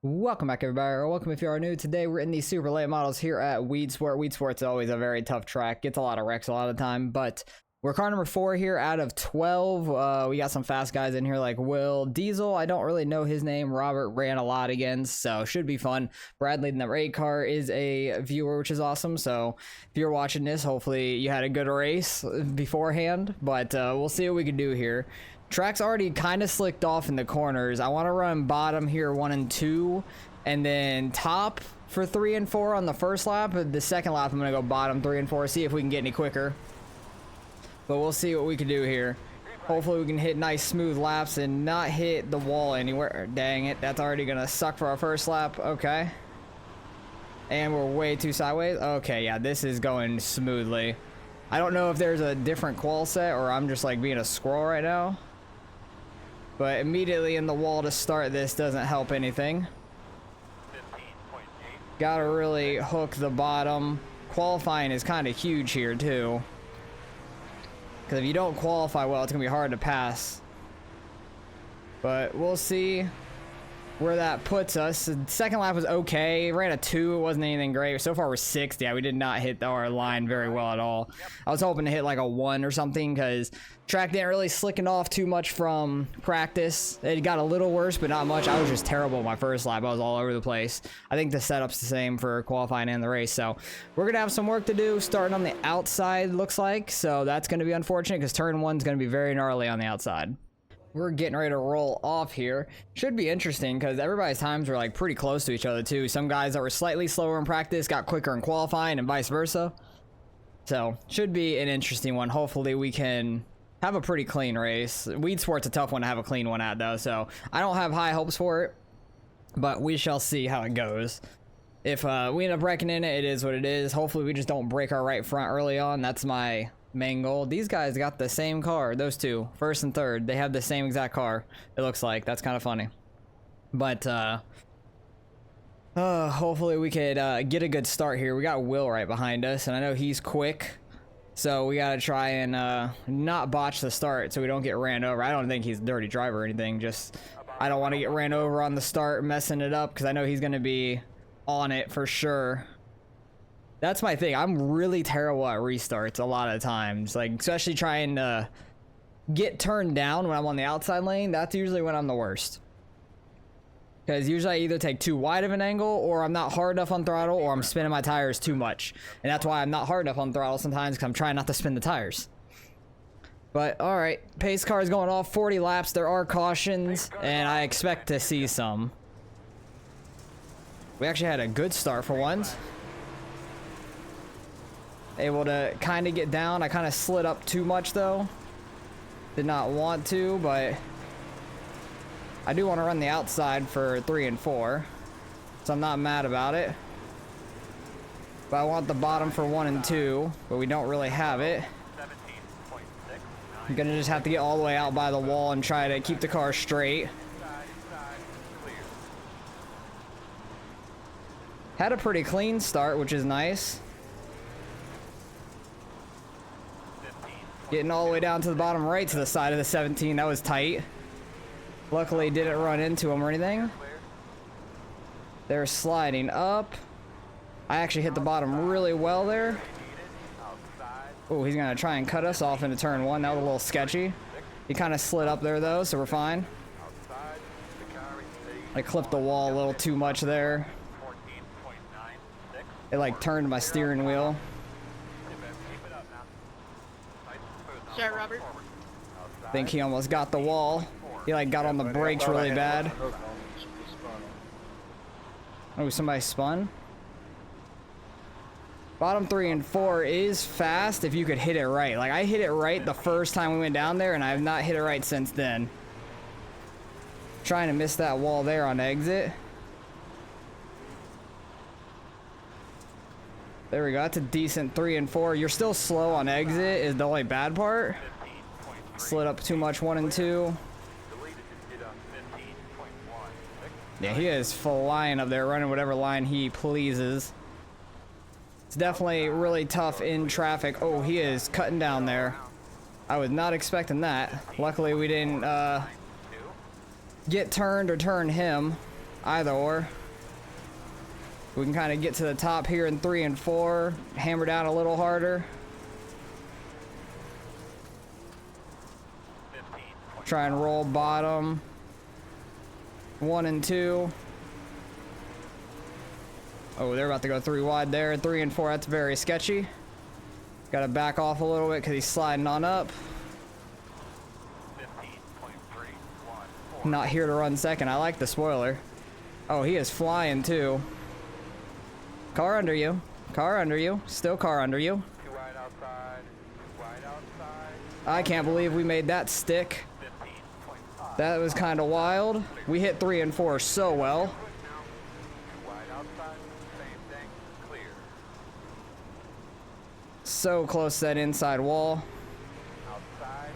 Welcome back, everybody, or welcome if you are new. Today we're in the super late models here at Weedsport. Weedsport's always a very tough track, gets a lot of wrecks a lot of the time, but we're car number 4 here out of 12. We got some fast guys in here like Will. Diesel, I don't really know his name. Robert ran a lot against, so should be fun. Bradley, the number 8 car, is a viewer, which is awesome, so if you're watching this, hopefully you had a good race beforehand, but we'll see what we can do here. Track's already kind of slicked off in the corners. I want to run bottom here 1 and 2, and then top for 3 and 4 on the first lap. The second lap, I'm going to go bottom 3 and 4, see if we can get any quicker. But we'll see what we can do here. Hopefully we can hit nice smooth laps and not hit the wall anywhere. Dang it, that's already going to suck for our first lap. Okay. And we're way too sideways. Okay, yeah, this is going smoothly. I don't know if there's a different qual set or I'm just like being a squirrel right now. But immediately in the wall to start this doesn't help anything. Gotta really hook the bottom. Qualifying is kind of huge here too. Because if you don't qualify well, it's going to be hard to pass. But we'll see where that puts us. The second lap was okay. Ran a 2. It wasn't anything great. So far we're 6th. Yeah, we did not hit our line very well at all. I was hoping to hit like a 1 or something because track didn't really slicking off too much from practice. It got a little worse, but not much. I was just terrible my first lap. I was all over the place. I think the setup's the same for qualifying and the race. So we're going to have some work to do starting on the outside, looks like. So that's going to be unfortunate because turn 1's going to be very gnarly on the outside. We're getting ready to roll off here. Should be interesting because everybody's times were like pretty close to each other too. Some guys that were slightly slower in practice got quicker in qualifying and vice versa. So should be an interesting one. Hopefully we can have a pretty clean race. Weedsport's a tough one to have a clean one at though, so I don't have high hopes for it, but we shall see how it goes. If we end up wrecking in it, it is what it is. Hopefully we just don't break our right front early on. That's my main goal. These guys got the same car, those two, first and third. They have the same exact car, it looks like. That's kind of funny. But hopefully we could get a good start here. We got Will right behind us, and I know he's quick, so we gotta try and not botch the start so we don't get ran over. I don't think he's a dirty driver or anything, just I don't want to get ran over on the start messing it up because I know he's gonna be on it for sure. That's my thing. I'm really terrible at restarts a lot of times, like especially trying to get turned down when I'm on the outside lane. That's usually when I'm the worst, because usually I either take too wide of an angle, or I'm not hard enough on throttle, or I'm spinning my tires too much, and that's why I'm not hard enough on throttle sometimes, because I'm trying not to spin the tires. But all right, pace car is going off 40 laps. There are cautions, and I expect to see some. We actually had a good start for once. Able to kind of get down. I kind of slid up too much though. Did not want to, but I do want to run the outside for 3 and 4, so I'm not mad about it. But I want the bottom for 1 and 2, but we don't really have it. I'm gonna just have to get all the way out by the wall and try to keep the car straight. Had a pretty clean start, which is nice. Getting all the way down to the bottom right to the side of the 17. That was tight. Luckily didn't run into him or anything. They're sliding up. I actually hit the bottom really well there. Oh, he's gonna try and cut us off into turn 1. That was a little sketchy. He kind of slid up there though, so we're fine. I clipped the wall a little too much there. It like turned my steering wheel. Yeah, Robert. I think he almost got the wall. He like got on the brakes really bad. Oh, somebody spun. Bottom 3 and 4 is fast if you could hit it right. Like I hit it right the first time we went down there, and I have not hit it right since then. Trying to miss that wall there on exit. There we go. That's a decent 3 and 4. You're still slow on exit is the only bad part. Slid up too much 1 and 2. Yeah, he is flying up there, running whatever line he pleases. It's definitely really tough in traffic. Oh, he is cutting down there. I was not expecting that. Luckily, we didn't get turned or turn him. either or. We can kind of get to the top here in 3 and 4, hammer down a little harder. Try and roll bottom 1 and 2. Oh, they're about to go 3 wide there. 3 and 4, that's very sketchy. Got to back off a little bit because he's sliding on up. Not here to run second. I like the spoiler. Oh, he is flying too. Car under you. Car under you. Still car under you. Too wide outside. Too wide outside. I can't believe we made that stick. That was kind of wild. We hit 3 and 4 so well. Too wide outside. Same thing. Clear. So close to that inside wall. Outside.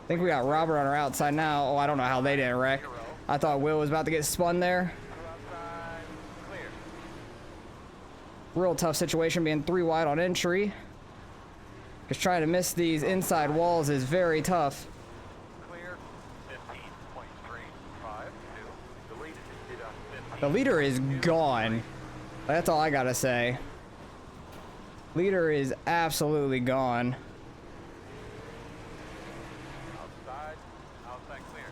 I think we got Robert on our outside now. Oh, I don't know how they didn't wreck. I thought Will was about to get spun there. Two outside. Clear. Real tough situation being 3 wide on entry. Because trying to miss these inside walls is very tough. Clear. 15.352. Deleted. The leader is gone. That's all I gotta say. Leader is absolutely gone. Outside. Outside clear.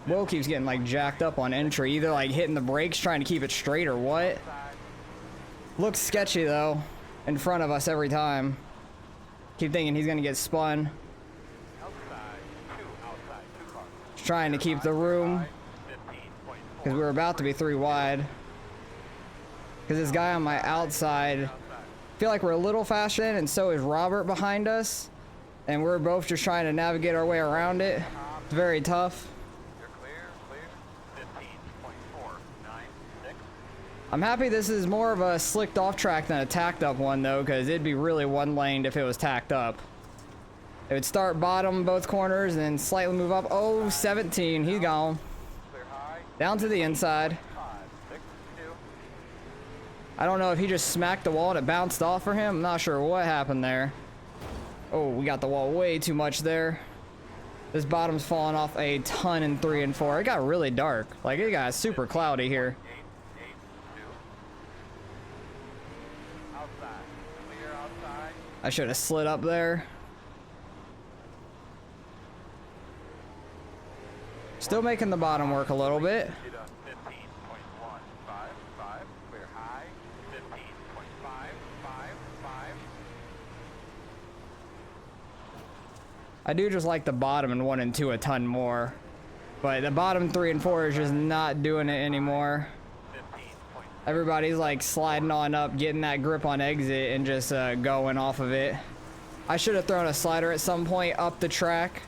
Will keeps getting like jacked up on entry, either like hitting the brakes trying to keep it straight or what. Outside. Looks sketchy though, in front of us every time. Keep thinking he's gonna get spun. Outside. Outside. 2 cars. Just trying to keep the room, 15.4. because we're about to be 3 wide. Because this guy on my outside, I feel like we're a little faster than, and so is Robert behind us. And we're both just trying to navigate our way around it. It's very tough. You're clear. Clear. 15.496. I'm happy this is more of a slicked off track than a tacked up one though, because it'd be really one laned if it was tacked up. It would start bottom both corners and then slightly move up. Oh, 17, he's gone. Clear high. Down to the inside. 562. I don't know if he just smacked the wall and it bounced off for him. I'm not sure what happened there. Oh, we got the wall way too much there. This bottom's falling off a ton in 3 and 4. It got really dark. Like, it got super cloudy here. 882. Outside. Clear outside. I should have slid up there. Still making the bottom work a little bit. 15.155. Clear high. 15.555. I do just like the bottom in 1 and 2 a ton more. But the bottom 3 and 4 is just not doing it anymore. 15.5. Everybody's like sliding on up, getting that grip on exit, and just going off of it. I should have thrown a slider at some point up the track.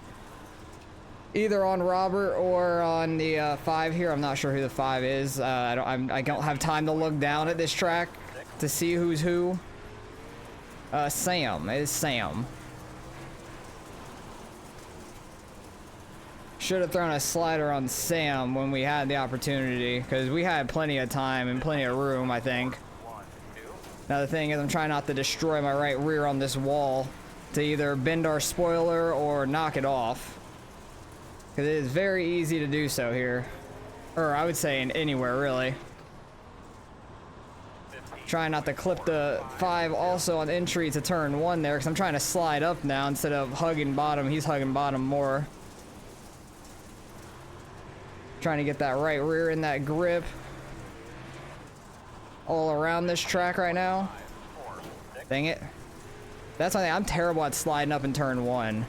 Either on Robert or on the 5 here. I'm not sure who the 5 is. I don't have time to look down at this track to see who's who. Sam. It is Sam. Should have thrown a slider on Sam when we had the opportunity, because we had plenty of time and plenty of room, I think. 1, 2. Now the thing is, I'm trying not to destroy my right rear on this wall to either bend our spoiler or knock it off. Because it is very easy to do so here. Or I would say in anywhere, really. Trying not to clip the 5 also on entry to turn 1 there, because I'm trying to slide up now instead of hugging bottom. He's hugging bottom more. Trying to get that right rear in that grip. All around this track right now. Dang it. That's one thing. I'm terrible at sliding up in turn 1.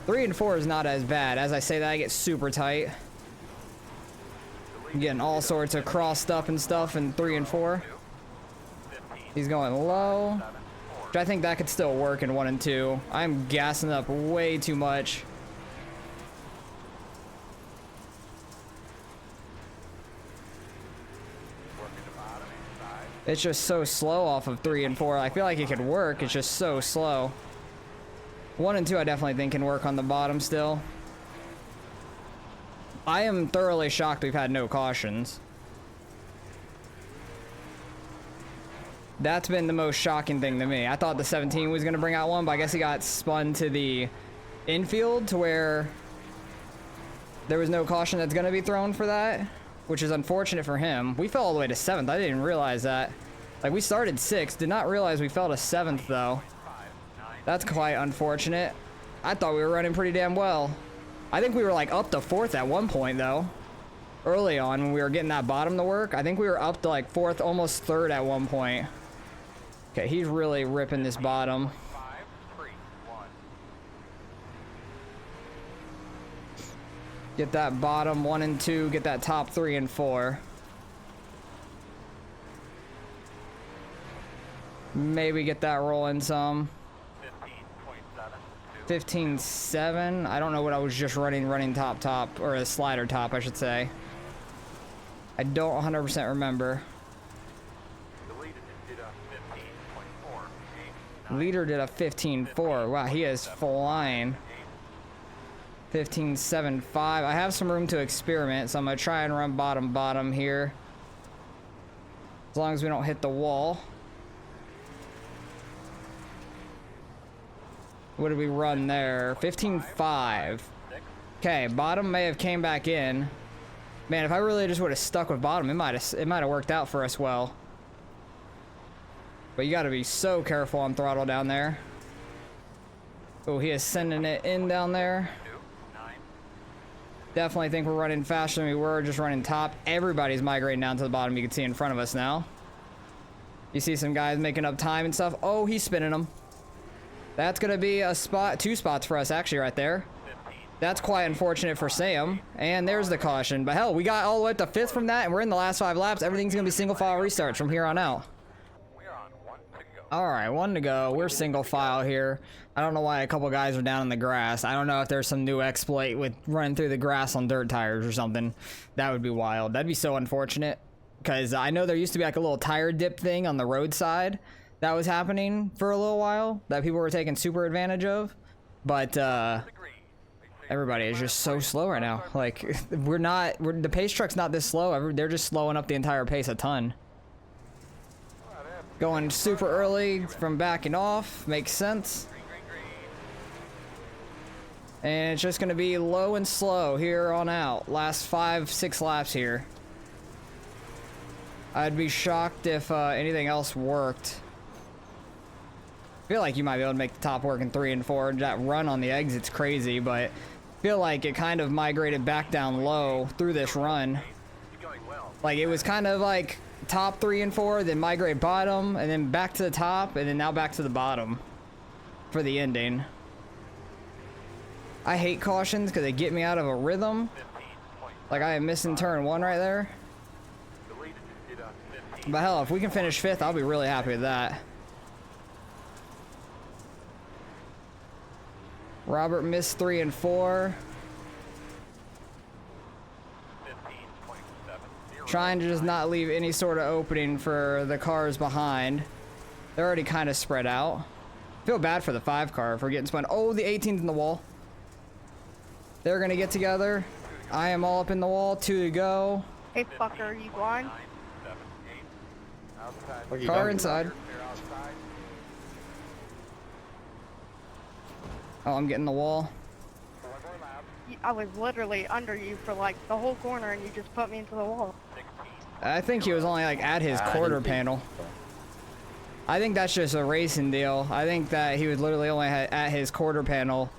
3 and 4 is not as bad. As I say that, I get super tight. I'm getting all sorts of crossed up and stuff in 3 and 4. He's going low. Which I think that could still work in 1 and 2. I'm gassing up way too much. It's just so slow off of 3 and 4. I feel like it could work. It's just so slow. 1 and 2 I definitely think can work on the bottom still. I am thoroughly shocked we've had no cautions. That's been the most shocking thing to me. I thought the 17 was going to bring out one, but I guess he got spun to the infield to where there was no caution that's going to be thrown for that. which is unfortunate for him. We fell all the way to 7th. I didn't realize that. Like, we started 6th. Did not realize we fell to 7th, though. That's quite unfortunate. I thought we were running pretty damn well. I think we were, like, up to 4th at one point, though. Early on, when we were getting that bottom to work. I think we were up to, like, 4th, almost 3rd at one point. Okay, he's really ripping this bottom. Get that bottom 1 and 2. Get that top 3 and 4. Maybe get that rolling some. 15.7. I don't know what I was just running top, or a slider top, I should say. I don't 100% remember. Leader did a 15.4. Wow, he is flying. 15.75. I have some room to experiment, so I'm gonna try and run bottom here. As long as we don't hit the wall. What did we run there? 15.5. Okay, bottom may have came back in. Man, if I really just would have stuck with bottom, it might have worked out for us well. But you got to be so careful on throttle down there. Oh, he is sending it in down there. Definitely think we're running faster than we were, just running top. Everybody's migrating down to the bottom. You can see in front of us now. You see some guys making up time and stuff. Oh, he's spinning them. That's going to be a spot, 2 spots for us actually right there. That's quite unfortunate for Sam. And there's the caution. But hell, we got all the way up to 5th from that, and we're in the last 5 laps. Everything's going to be single file restarts from here on out. All right, 1 to go. We're single file here. I don't know why a couple guys are down in the grass. I don't know if there's some new exploit with running through the grass on dirt tires or something. That would be wild. That'd be so unfortunate. Because I know there used to be like a little tire dip thing on the roadside that was happening for a little while that people were taking super advantage of. But everybody is just so slow right now. Like, the pace truck's not this slow. They're just slowing up the entire pace a ton. Going super early from backing off makes sense. And it's just going to be low and slow here on out. Last 5-6 laps here. I'd be shocked if anything else worked. I feel like you might be able to make the top work in 3 and 4. That run on the exit's crazy, but I feel like it kind of migrated back down low through this run. Like, it was kind of like top 3 and 4, then migrate bottom, and then back to the top, and then now back to the bottom for the ending. I hate cautions because they get me out of a rhythm. Like, I am missing turn 1 right there. But hell, if we can finish 5th, I'll be really happy with that. Robert missed 3 and 4. Trying to just not leave any sort of opening for the cars behind. They're already kind of spread out. Feel bad for the 5 car if we're getting spun. Oh, the 18's in the wall. They're gonna get together. I am all up in the wall. 2 to go. Hey, fucker, you blind? Car inside. Oh, I'm getting the wall. I was literally under you for like the whole corner and you just put me into the wall. I think he was only like at his quarter panel. I think that's just a racing deal. I think that he was literally only at his quarter panel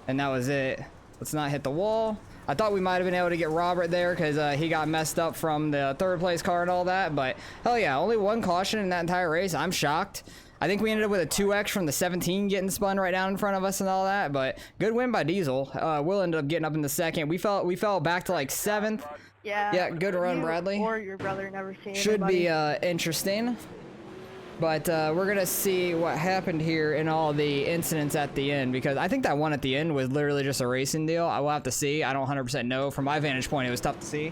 and that was it. Let's not hit the wall. I thought we might have been able to get Robert there because he got messed up from the 3rd place car and all that, but hell yeah, only 1 caution in that entire race. I'm shocked. I think we ended up with a 2x from the 17 getting spun right down in front of us and all that, but good win by Diesel. We'll end up getting up in the 2nd. We fell back to like 7th. Yeah, good run, Bradley. Or your brother never seen Should anybody. be interesting. But we're going to see what happened here in all the incidents at the end, because I think that one at the end was literally just a racing deal. I will have to see. I don't 100% know. From my vantage point, it was tough to see.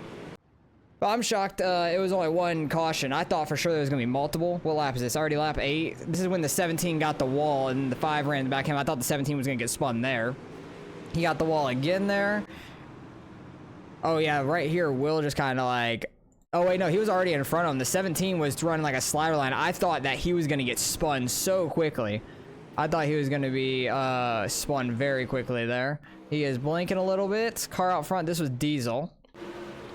But I'm shocked it was only 1 caution. I thought for sure there was going to be multiple. What lap is this? Already lap 8? This is when the 17 got the wall and the 5 ran back him. I thought the 17 was going to get spun there. He got the wall again there. Oh, yeah, right here, Will just kind of like... Oh, wait, no, he was already in front of him. The 17 was running like a slider line. I thought that he was going to get spun so quickly. I thought he was going to be spun very quickly there. He is blinking a little bit. Car out front, this was Diesel.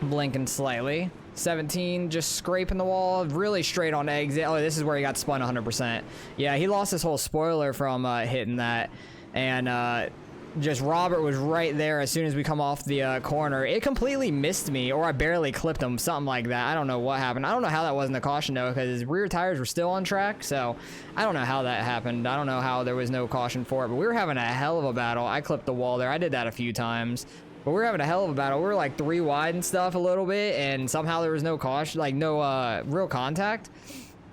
blinking slightly. 17 just scraping the wall, really straight on exit. Oh, this is where he got spun 100%. Yeah, he lost his whole spoiler from hitting that, and just Robert was right there as soon as we come off the corner. It completely missed me, or I barely clipped him, something like that. I don't know what happened. I don't know how that wasn't a caution though, because his rear tires were still on track, so I don't know how that happened. I don't know how there was no caution for it, but we were having a hell of a battle. I clipped the wall there. I did that a few times. But we were having a hell of a battle. We were like 3 wide and stuff a little bit, and somehow there was no caution, like no real contact.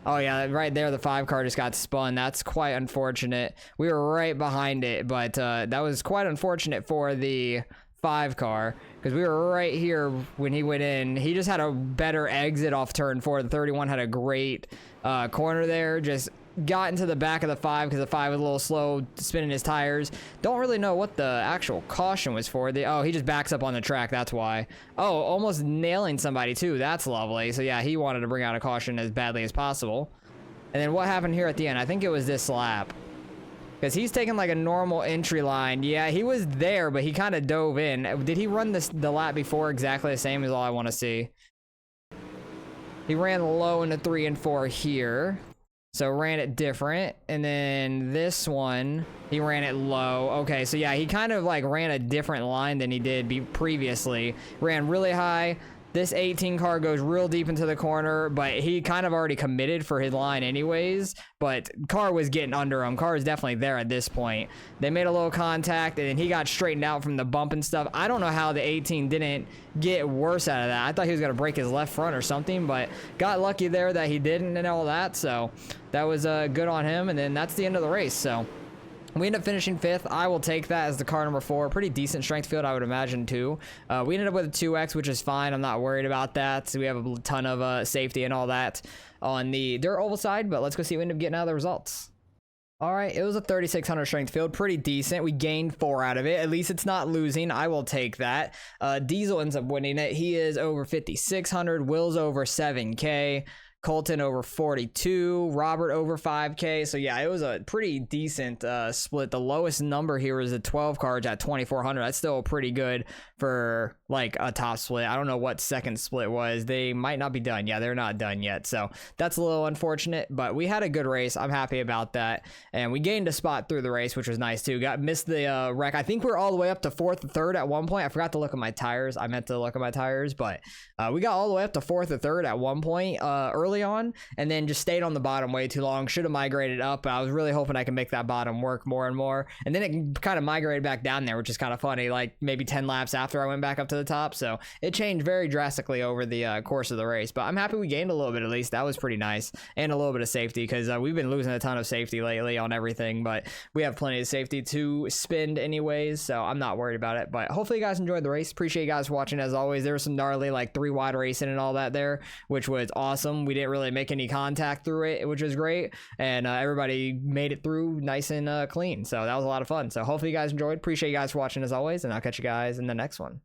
Oh yeah, right there the 5 car just got spun. That's quite unfortunate. We were right behind it, but that was quite unfortunate for the 5 car, because we were right here when he went in. He just had a better exit off turn 4. The 31 had a great corner there, just got into the back of the 5 because the 5 was a little slow spinning his tires. Don't really know what the actual caution was for. Oh, he just backs up on the track, that's why. Oh, almost nailing somebody too. That's lovely. So yeah, he wanted to bring out a caution as badly as possible. And then what happened here at the end? I think it was this lap, because he's taking like a normal entry line. Yeah, he was there, but he kind of dove in. Did he run the lap before exactly the same? Is all I want to see. He ran low into 3 and 4 here. So ran it different, and then this one, he ran it low. Okay, so yeah, he kind of like ran a different line than he did previously. Ran really high. This 18 car goes real deep into the corner, but he kind of already committed for his line anyways, but car was getting under him. Car is definitely there at this point. They made a little contact, and then he got straightened out from the bump and stuff. I don't know how the 18 didn't get worse out of that. I thought he was going to break his left front or something, but got lucky there that he didn't and all that, so that was good on him, and then that's the end of the race. So we ended up finishing 5th. I will take that as the car number 4. Pretty decent strength field, I would imagine, too. We ended up with a 2X, which is fine. I'm not worried about that. So we have a ton of safety and all that on the dirt oval side, but let's go see what we end up getting out of the results. All right, it was a 3,600 strength field. Pretty decent. We gained 4 out of it. At least it's not losing. I will take that. Diesel ends up winning it. He is over 5,600. Will's over 7K. Colton over 42, Robert over 5K. So yeah, it was a pretty decent split. The lowest number here is the 12 cards at 2,400. That's still pretty good for like a top split. I don't know what second split was. They might not be done. Yeah, they're not done yet. So that's a little unfortunate, but we had a good race. I'm happy about that. And we gained a spot through the race, which was nice too. Missed the wreck. I think we're all the way up to 4th and 3rd at one point. I forgot to look at my tires. I meant to look at my tires, but we got all the way up to 4th or 3rd at one point early on, and then just stayed on the bottom way too long. Should have migrated up. I was really hoping I could make that bottom work more and more, and then it kind of migrated back down there, which is kind of funny, like maybe 10 laps after I went back up to the top. So it changed very drastically over the course of the race, but I'm happy we gained a little bit. At least that was pretty nice, and a little bit of safety, because we've been losing a ton of safety lately on everything, but we have plenty of safety to spend anyways, so I'm not worried about it. But hopefully you guys enjoyed the race. Appreciate you guys watching. As always, there was some gnarly like 3 wide racing and all that there, which was awesome. We didn't really make any contact through it, which was great, and everybody made it through nice and clean, so that was a lot of fun. So hopefully you guys enjoyed. Appreciate you guys watching as always, and I'll catch you guys in the next one.